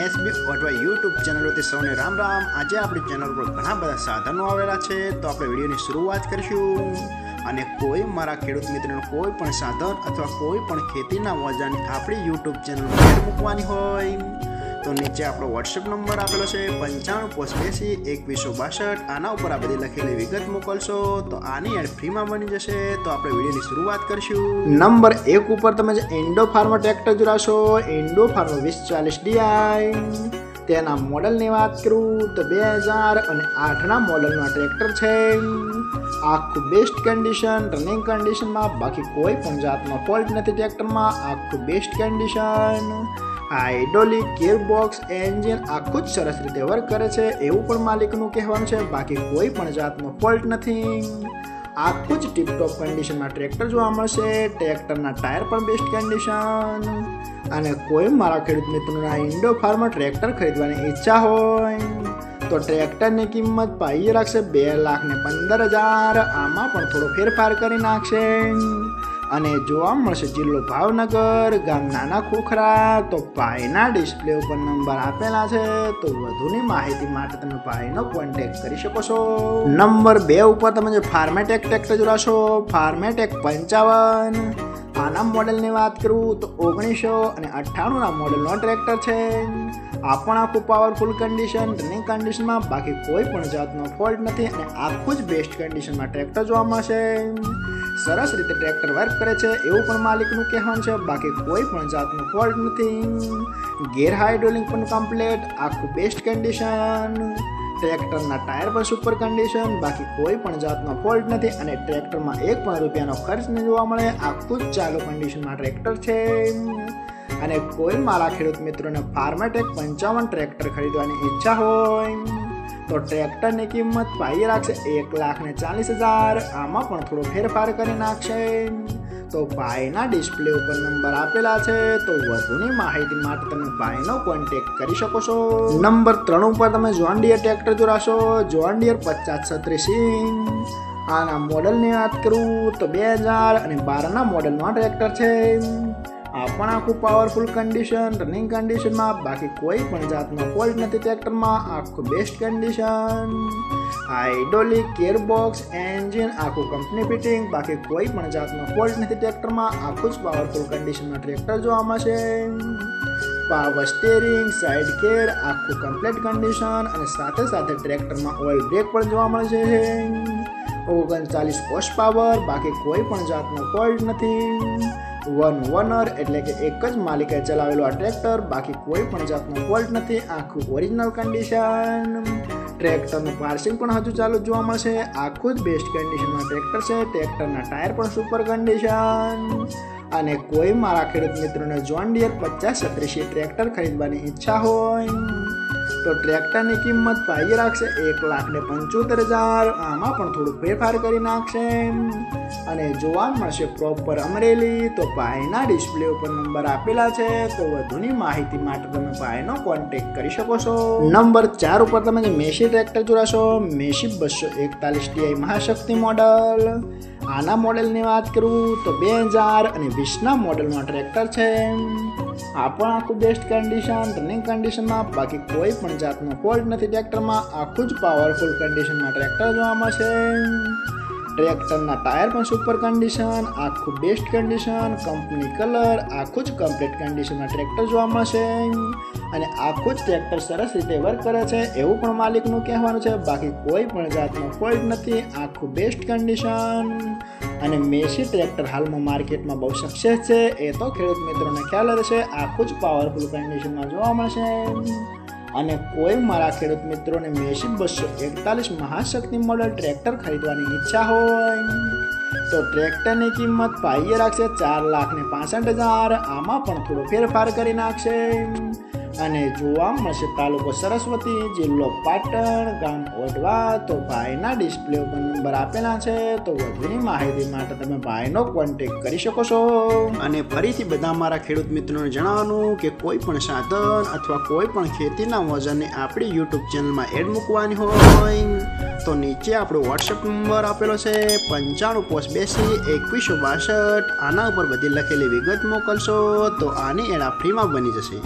SB અથવા YouTube ચેનલોથી સૌને રામ રામ। આજે આપણી ચેનલ પર ઘણા બધા સાધનો આવેલા છે, તો આપણે વિડીયોની શરૂઆત કરીશું। અને કોઈ મારા ખેડૂત મિત્રોને કોઈ પણ સાધન અથવા કોઈ પણ ખેતીના ઓજારની આપણી યુટ્યુબ ચેનલમાં એડ મૂકવાની હોય તો નીચે આપણો વોટ્સએપ નંબર આપેલો છે 95822162। આના ઉપર આ બધી લખેલી વિગત મોકલશો તો આની એડ ફ્રીમાં બની જશે। તો આપણે વિડીયોની શરૂઆત કરીશું। નંબર 1 ઉપર તમે જે ઇન્ડો ફાર્મર ટ્રેક્ટર જોડાશો, ઇન્ડો ફાર્મર 2040 DI, તેના મોડલની વાત કરું તો 2008ના મોડલનું ટ્રેક્ટર છે। આખું બેસ્ટ કન્ડિશન, રનિંગ કન્ડિશનમાં, બાકી કોઈ પણ જાતનો ફોલ્ટ નથી ટ્રેક્ટરમાં। આખું best condition, hydraulic gearbox, engine આખું જ સરસ રીતે વર્ક કરે છે એવું પણ માલિકનું કહેવાનું છે। બાકી કોઈ પણ જાતનો ફોલ્ટ નથી। આખું જ ટીપટોપ કન્ડિશનમાં ટ્રેક્ટર જોવા મળશે। ટ્રેક્ટરના ટાયર પણ બેસ્ટ કન્ડિશન। અને કોઈ મારા ખેડૂત મિત્રોના ઇન્ડો ફાર્મર ટ્રેક્ટર ખરીદવાની ઈચ્છા હોય તો ટ્રેક્ટરની કિંમત પાઈ રાખશે 2,15,000। આમાં પણ થોડો ફેરફાર કરી નાખશે। અને જોવા મળશે જિલ્લો ભાવનગર, ગામ નાના ખોખરા। તો ભાઈના ડિસ્પ્લે ઉપર નંબર આપેલા છે, તો વધુની માહિતી માટે તમે ભાઈનો કોન્ટેક્ટ કરી શકો છો। નંબર 2 ઉપર તમે જે ફાર્મેટેક ટ્રેક્ટર જોડાશો, ફાર્મેટેક 55, આના મોડેલની વાત કરું તો 1998ના મોડેલનો ટ્રેક્ટર છે। આ પણ આખું પાવરફુલ કન્ડિશન, રનિંગ કન્ડિશનમાં, બાકી કોઈ પણ જાતનો ફોલ્ટ નથી। અને આખું જ બેસ્ટ કન્ડિશનમાં ટ્રેક્ટર જોવા મળશે। સરસ રીતે ટ્રેક્ટર વર્ક કરે છે એવું પણ માલિકનું કહેવાનું છે। બાકી કોઈ પણ જાતનો ફોલ્ટ નથી। ગેર હાઇડ્રોલિક પણ કમ્પ્લીટ, આખું બેસ્ટ કન્ડિશન। ટ્રેક્ટરના ટાયર પણ સુપર કન્ડિશન, બાકી કોઈ પણ જાતનો ફોલ્ટ નથી। અને ટ્રેક્ટરમાં એક પણ રૂપિયાનો ખર્ચ નહીં જોવા મળે। આખું જ ચાલુ કન્ડિશનમાં ટ્રેક્ટર છે। અને કોઈ મારા ખેડૂત મિત્રોને ફાર્મેટેક 55 ટ્રેક્ટર ખરીદવાની ઈચ્છા હોય તો ટ્રેક્ટરની કિંમત પાઈ રાખશે 1,40,000। આમાં પણ થોડો ફેરફાર કરી નાખશે। તો ભાઈના ડિસ્પ્લે ઉપર નંબર આપેલા છે, તો વધુની માહિતી માટે તમે ભાઈનો કોન્ટેક્ટ કરી શકો છો। નંબર 3 ઉપર તમે જોન ડીયર ટ્રેક્ટર જોડાશો, જોન ડીયર 5036। આના મોડલની વાત કરું તો 2012ના મોડલનો ટ્રેક્ટર છે। આ પણ આખું પાવરફુલ કન્ડિશન, રનિંગ કન્ડિશનમાં, બાકી કોઈ પણ જાતનો ફોલ્ટ નથી ટ્રેક્ટરમાં। આખું best condition, hydraulic gearbox, engine આખું કંપની ફિટિંગ, બાકી કોઈ પણ જાતનો ફોલ્ટ નથી ટ્રેક્ટરમાં। આખું જ પાવરફુલ કન્ડિશનમાં ટ્રેક્ટર જોવા મળશે। પાવર સ્ટીરિંગ, સાઇડ ગેર આખું કમ્પ્લીટ કન્ડિશન। અને સાથે સાથે ટ્રેક્ટરમાં ઓઇલ બ્રેક પણ જોવા મળશે। 39 હોર્સ પાવર, બાકી કોઈ પણ જાતનો ફોલ્ટ નથી। વન ઓનર એટલે કે એક જ માલિકે ચલાવેલું આ ટ્રેક્ટર, બાકી કોઈ પણ જાતનો ફોલ્ટ નથી। આખું ઓરિજિનલ કન્ડિશન। ટ્રેક્ટરનું પાર્સિંગ પણ હજુ ચાલુ જોવા મળશે। આખું જ બેસ્ટ કન્ડિશનમાં ટ્રેક્ટર છે। ટ્રેક્ટરના ટાયર પણ સુપર કન્ડિશન। અને કોઈ મારા ખેડૂત મિત્રોને જોન ડીયર 5036 ટ્રેક્ટર ખરીદવાની ઈચ્છા હોય તો ટ્રેક્ટરની કિંમત પાઈ રાખશે 1,75,000। આમાં પણ થોડું ફેરફાર કરી નાખશે। અને જોવા મળશે પ્રોપર અમરેલી। તો ભાઈના ડિસ્પ્લે ઉપર નંબર આપેલા છે, તો વધુની માહિતી માટે તમે ભાઈનો કોન્ટેક્ટ કરી શકો છો। નંબર 4 ઉપર તમે જે મેસી ટ્રેક્ટર જોડાશો, મેસી 241 DI મહાશક્તિ મોડલ। આના મોડેલની વાત કરું તો 2020ના મોડેલનો ટ્રેક્ટર છે। આ પણ આખું બેસ્ટ કન્ડિશન, રનિંગ કન્ડિશનમાં, બાકી કોઈ પણ જાતનો ફોલ્ટ નથી ટ્રેક્ટરમાં। આખું જ પાવરફુલ કન્ડિશનમાં ટ્રેક્ટર જોવા મળશે। ટ્રેક્ટરના ટાયર પણ સુપર કન્ડિશન, આખું બેસ્ટ કન્ડિશન, કંપની કલર, આખું જ કમ્પ્લીટ કન્ડિશનમાં ટ્રેક્ટર જોવા મળશે। અને આખું જ ટ્રેક્ટર સરસ રીતે વર્ક કરે છે એવું પણ માલિકનું કહેવાનું છે। બાકી કોઈ પણ જાતનો ફોલ્ટ નથી। આખું બેસ્ટ કન્ડિશન। અને મેસી ટ્રેક્ટર હાલમાં માર્કેટમાં બહુ સક્સેસ છે એ તો ખેડૂત મિત્રોને ખ્યાલ જ છે। આખું જ પાવરફુલ કન્ડિશનમાં જોવા મળશે। અને કોઈ મારા ખેડૂત મિત્રોને મેસી 241 મહાશક્તિ મોડલ ટ્રેક્ટર ખરીદવાની ઈચ્છા હોય તો ટ્રેક્ટરની કિંમત પાઈ રાખશે 4,65,000। આમાં પણ થોડો ફેરફાર કરી નાખશે। અને જોવા મળશે તાલુકો સરસ્વતી, જિલ્લો પાટણ, ગામ ઓઢવા। તો ભાઈના ડિસ્પ્લે ઉપર નંબર આપેલા છે, તો વધુની માહિતી માટે તમે ભાઈનો કોન્ટેક્ટ કરી શકો છો। અને ફરીથી બધા મારા ખેડૂત મિત્રોને જણાવવાનું કે કોઈ પણ સાધન અથવા કોઈ પણ ખેતીના ઓજારને આપણી યુટ્યુબ ચેનલમાં એડ મૂકવાની હોય તો નીચે આપણો વોટ્સએપ નંબર આપેલો છે 95822162। આના ઉપર બધી લખેલી વિગત મોકલશો તો આની એડ ફ્રીમાં બની જશે।